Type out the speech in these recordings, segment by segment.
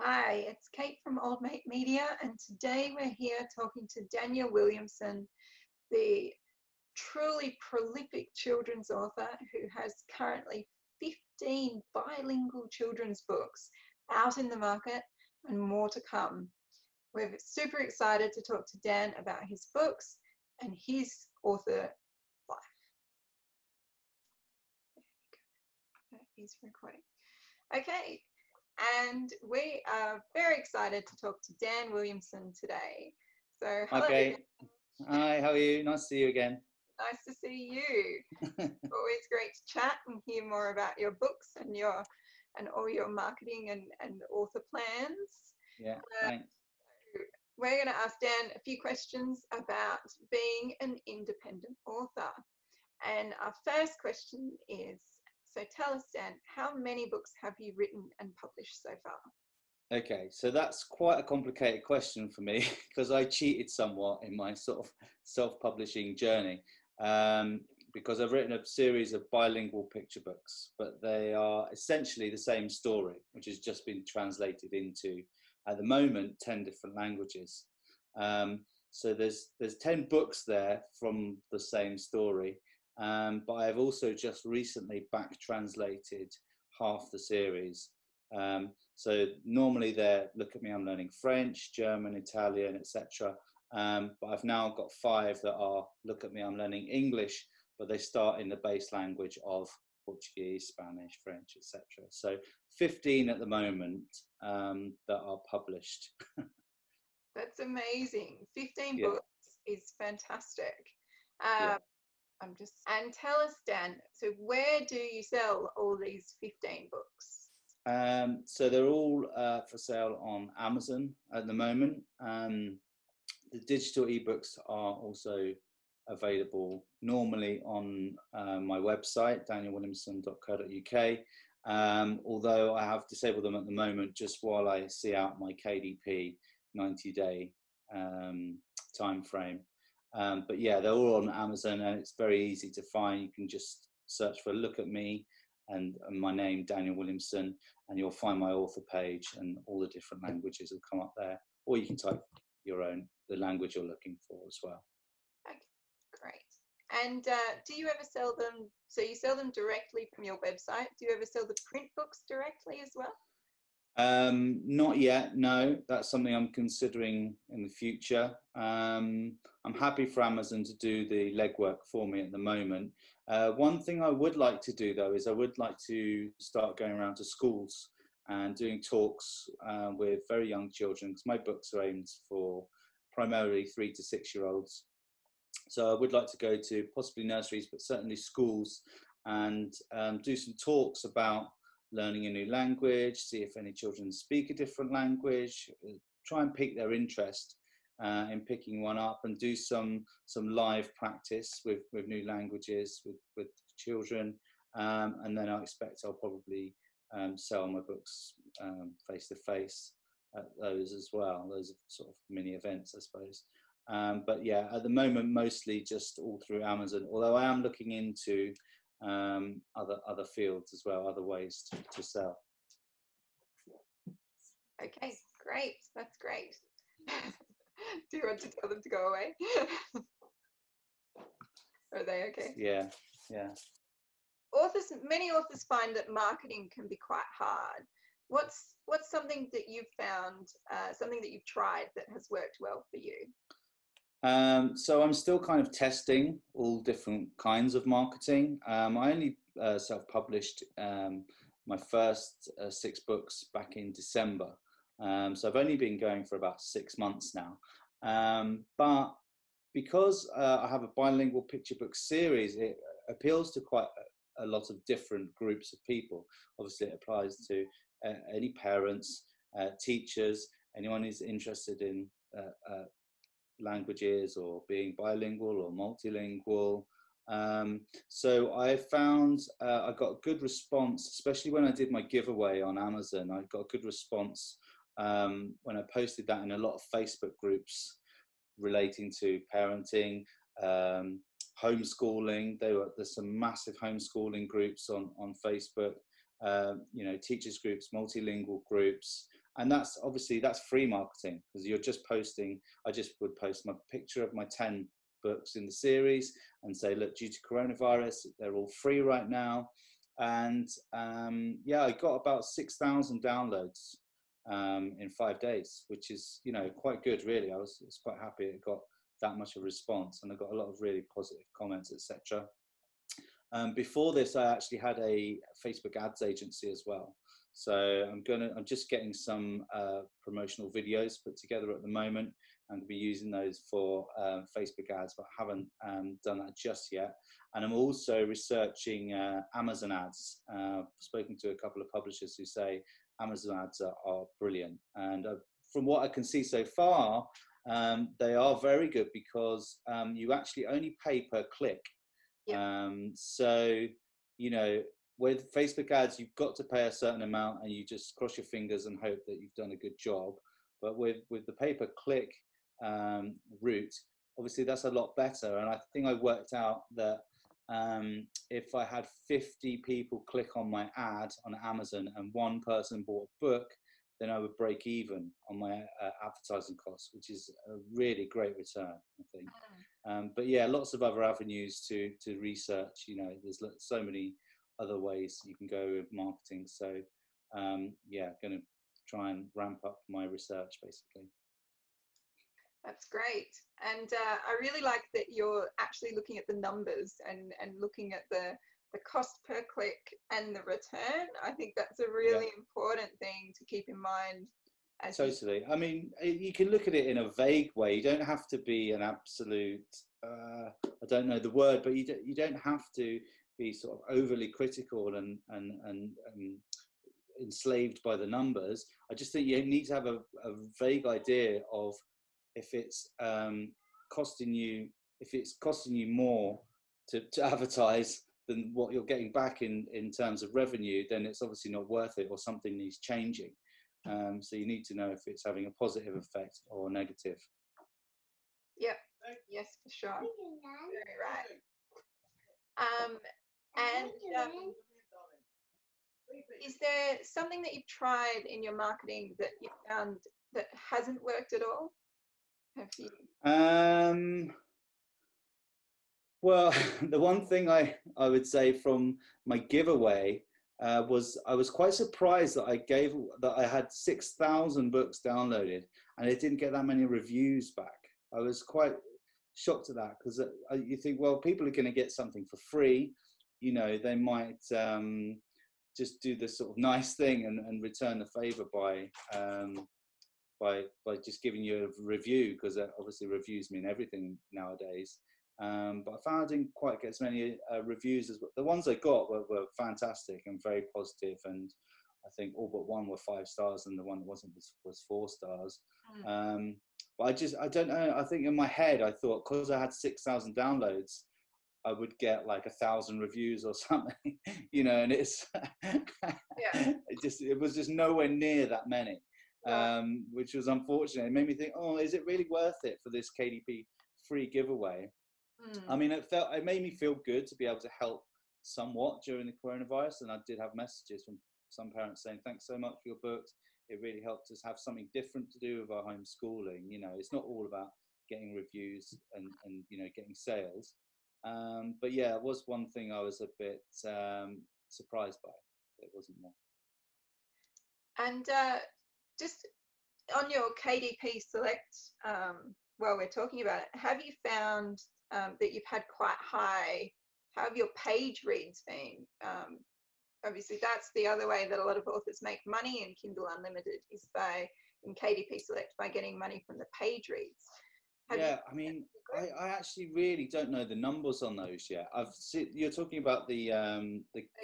Hi, it's Kate from Old Mate Media, and today we're here talking to Daniel Williamson, the truly prolific children's author who has currently 15 bilingual children's books out in the market and more to come. We're super excited to talk to Dan about his books and his author life. He's recording. Okay. And we are very excited to talk to Dan Williamson today. So, hello. Okay. Hi, how are you? Nice to see you again. Nice to see you. Always great to chat and hear more about your books and all your marketing and author plans. Yeah, thanks. We're going to ask Dan a few questions about being an independent author. And our first question is, so tell us, Dan, how many books have you written and published so far? Okay, so that's quite a complicated question for me because I cheated somewhat in my sort of self-publishing journey because I've written a series of bilingual picture books, but they are essentially the same story, which has just been translated into, at the moment, 10 different languages. So there's 10 books there from the same story. But I've also just recently back translated half the series. So normally they're Look at Me, I'm Learning French, German, Italian, etc. But I've now got 5 that are Look at Me, I'm Learning English, but they start in the base language of Portuguese, Spanish, French, etc. So 15 at the moment that are published. That's amazing. 15 Yeah. books is fantastic. Yeah. And tell us, Dan, so where do you sell all these 15 books? So they're all for sale on Amazon at the moment. The digital ebooks are also available normally on my website, danielwilliamson.co.uk. Although I have disabled them at the moment just while I see out my KDP 90-day time frame. But yeah, they're all on Amazon and it's very easy to find. You can just search for Look at Me and my name, Daniel Williamson, and you'll find my author page and all the different languages will come up there. Or you can type the language you're looking for as well. Okay, great. And do you ever sell them, so you sell them directly from your website? Do you ever sell the print books directly as well? Not yet, no. That's something I'm considering in the future. I'm happy for Amazon to do the legwork for me at the moment. One thing I would like to do though is I would like to start going around to schools and doing talks with very young children, because my books are aimed for primarily 3 to 6 year olds. So I would like to go to possibly nurseries, but certainly schools, and do some talks about learning a new language, see if any children speak a different language, try and pique their interest in picking one up, and do some live practice with new languages with children. And then I expect I'll probably sell my books face to face at those as well. Those are sort of mini events, I suppose. But yeah, at the moment, mostly just all through Amazon, although I am looking into other fields as well, other ways to sell. Okay, great. That's great. Do you want to tell them to go away? Are they okay? Yeah. Many authors find that marketing can be quite hard. What's something that you've found, something that you've tried that has worked well for you? So I'm still kind of testing all different kinds of marketing. I only self-published my first 6 books back in December. So I've only been going for about 6 months now. But because I have a bilingual picture book series, it appeals to quite a lot of different groups of people. Obviously, it applies to any parents, teachers, anyone who's interested in languages or being bilingual or multilingual. So I found I got a good response, especially when I did my giveaway on Amazon. I got a good response when I posted that in a lot of Facebook groups relating to parenting, homeschooling. There's some massive homeschooling groups on Facebook, teachers groups, multilingual groups. And that's obviously, that's free marketing, because you're just posting. I just would post my picture of my 10 books in the series and say, look, due to coronavirus, they're all free right now. And yeah, I got about 6,000 downloads in 5 days, which is, you know, quite good, really. I was quite happy it got that much of a response, and I got a lot of really positive comments, etc. Before this, I actually had a Facebook ads agency as well. So I'm just getting some promotional videos put together at the moment. I'm going to be using those for Facebook ads, but I haven't done that just yet. And I'm also researching Amazon ads. I've spoken to a couple of publishers who say Amazon ads are brilliant. And from what I can see so far, they are very good, because you actually only pay per click. Yeah. So, you know, with Facebook ads, you've got to pay a certain amount, and you just cross your fingers and hope that you've done a good job. But with the pay-per-click route, obviously that's a lot better. And I think I worked out that if I had 50 people click on my ad on Amazon and one person bought a book, then I would break even on my advertising costs, which is a really great return, I think. But yeah, lots of other avenues to research. You know, there's so many other ways you can go with marketing. So yeah, going to try and ramp up my research, basically. That's great. And I really like that you're actually looking at the numbers and looking at the cost per click and the return. I think that's a really important thing to keep in mind. Totally. I mean, you can look at it in a vague way. You don't have to be an absolute, I don't know the word, but you don't have to be sort of overly critical and enslaved by the numbers. I just think you need to have a vague idea of if it's costing you more to advertise than what you're getting back in terms of revenue, then it's obviously not worth it, or something needs changing. So you need to know if it's having a positive effect or negative. Yep. Yes, for sure. Very right. And is there something that you've tried in your marketing that you found that hasn't worked at all? Have you? Well, the one thing I would say from my giveaway was I was quite surprised that I had 6,000 books downloaded and it didn't get that many reviews back. I was quite shocked at that, because you think, well, people are going to get something for free. You know, they might just do this sort of nice thing and return the favor by just giving you a review, because obviously reviews mean everything nowadays. But I found I didn't quite get as many reviews as the ones I got were fantastic and very positive, and I think all but one were 5 stars, and the one that wasn't was 4 stars. But I don't know. I think in my head I thought, because I had 6,000 downloads, I would get like 1,000 reviews or something, you know. And it's it was just nowhere near that many, which was unfortunate. It made me think, oh, is it really worth it for this KDP free giveaway? I mean, it made me feel good to be able to help somewhat during the coronavirus, and I did have messages from some parents saying, thanks so much for your books. It really helped us have something different to do with our homeschooling. You know, it's not all about getting reviews and you know, getting sales. But yeah, it was one thing I was a bit surprised by. It wasn't more. And just on your KDP Select, while we're talking about it, have you found that you've had quite high, how have your page reads been? Obviously, that's the other way that a lot of authors make money in Kindle Unlimited, is in KDP Select, by getting money from the page reads. I mean, I actually really don't know the numbers on those yet. You're talking about the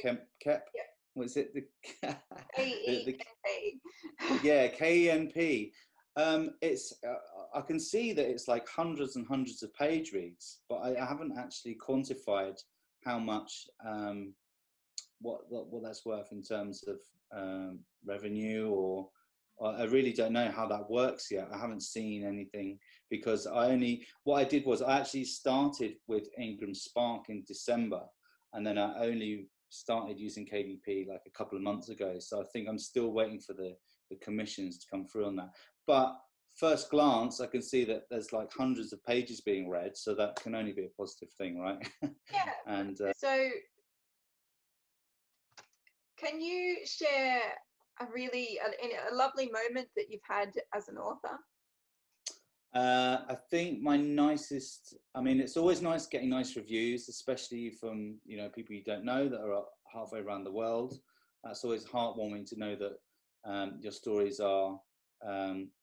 KEP? Yeah. Was it the KENP? Yeah, KENP. It's I can see that it's like hundreds and hundreds of page reads, but I haven't actually quantified how much what that's worth in terms of revenue, or I really don't know how that works yet. I haven't seen anything, because what I did was I actually started with Ingram Spark in December, and then I only started using KDP like a couple of months ago. So I think I'm still waiting for the commissions to come through on that. But first glance, I can see that there's like hundreds of pages being read. So that can only be a positive thing, right? Yeah. And so can you share a lovely moment that you've had as an author? I think my nicest, I mean, it's always nice getting nice reviews, especially from, you know, people you don't know that are halfway around the world. That's always heartwarming to know that your stories are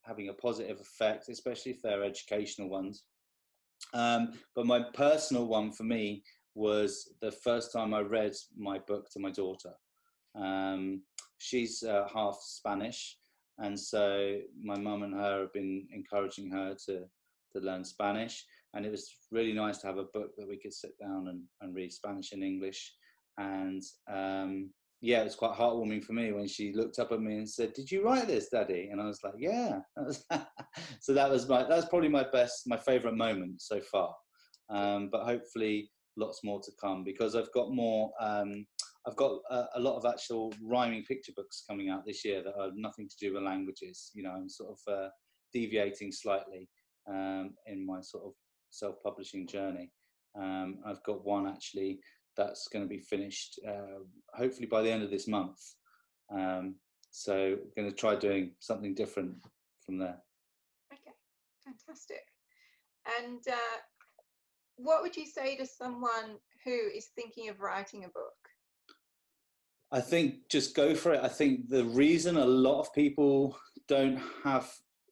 having a positive effect, especially if they're educational ones. But my personal one for me was the first time I read my book to my daughter. She's half Spanish, and so my mum and her have been encouraging her to learn Spanish, and it was really nice to have a book that we could sit down and read Spanish and English. And yeah, it was quite heartwarming for me when she looked up at me and said, "Did you write this, Daddy?" And I was like, "Yeah." So that's probably my favourite moment so far. But hopefully lots more to come, because I've got more. I've got a lot of actual rhyming picture books coming out this year that have nothing to do with languages. You know, I'm sort of deviating slightly in my sort of self-publishing journey. I've got one actually that's going to be finished hopefully by the end of this month. So I'm going to try doing something different from there. Okay, fantastic. And what would you say to someone who is thinking of writing a book? I think just go for it. I think the reason a lot of people don't have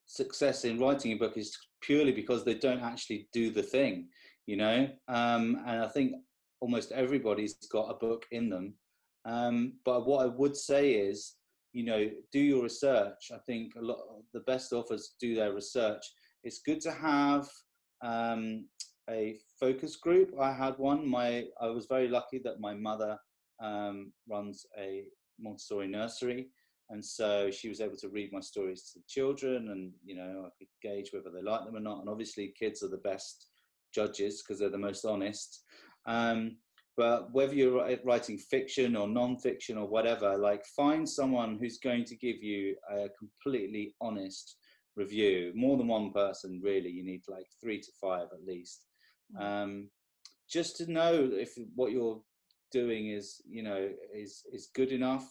success in writing a book is purely because they don't actually do the thing, you know. And I think almost everybody's got a book in them. But what I would say is, you know, do your research. I think a lot of the best authors do their research. It's good to have a focus group. I had one. I was very lucky that my mother runs a Montessori nursery, and so she was able to read my stories to the children, and you know, I could gauge whether they like them or not. And obviously kids are the best judges because they're the most honest. But whether you're writing fiction or non-fiction or whatever, like, find someone who's going to give you a completely honest review. More than one person, really. You need like 3 to 5 at least, just to know if what you're doing is, you know, is good enough.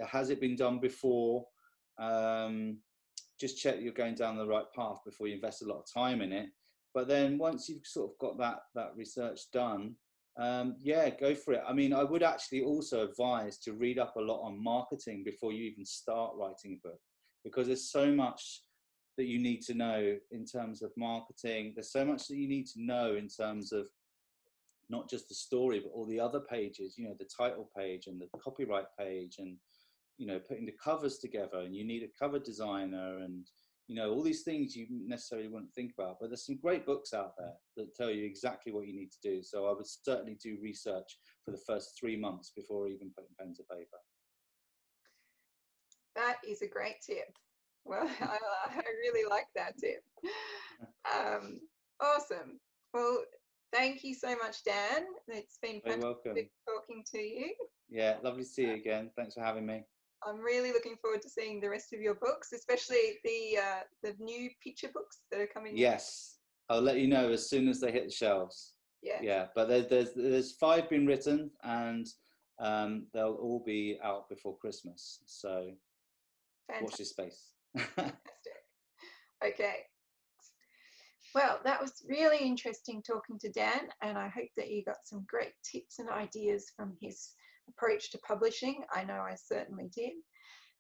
Has it been done before? Just check you're going down the right path before you invest a lot of time in it. But then once you've sort of got that research done, yeah, go for it. I mean, I would actually also advise to read up a lot on marketing before you even start writing a book, because there's so much that you need to know in terms of marketing. There's so much that you need to know in terms of not just the story, but all the other pages, you know, the title page and the copyright page, and, you know, putting the covers together, and you need a cover designer, and, you know, all these things you necessarily wouldn't think about. But there's some great books out there that tell you exactly what you need to do. So I would certainly do research for the first 3 months before even putting pen to paper. That is a great tip. Well, I really like that tip. Awesome. Well, thank you so much, Dan. It's been fantastic talking to you. Yeah, lovely to see you again. Thanks for having me. I'm really looking forward to seeing the rest of your books, especially the new picture books that are coming. Yes, I'll let you know as soon as they hit the shelves. Yeah. Yeah, but there's 5 been written, and they'll all be out before Christmas. So watch this space. Fantastic. Okay. Well, that was really interesting talking to Dan, and I hope that you got some great tips and ideas from his approach to publishing. I know I certainly did.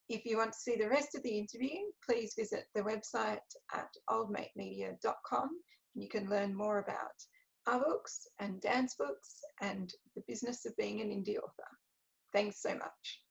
If you want to see the rest of the interview, please visit the website at oldmatemedia.com, and you can learn more about our books and Dan's books and the business of being an indie author. Thanks so much.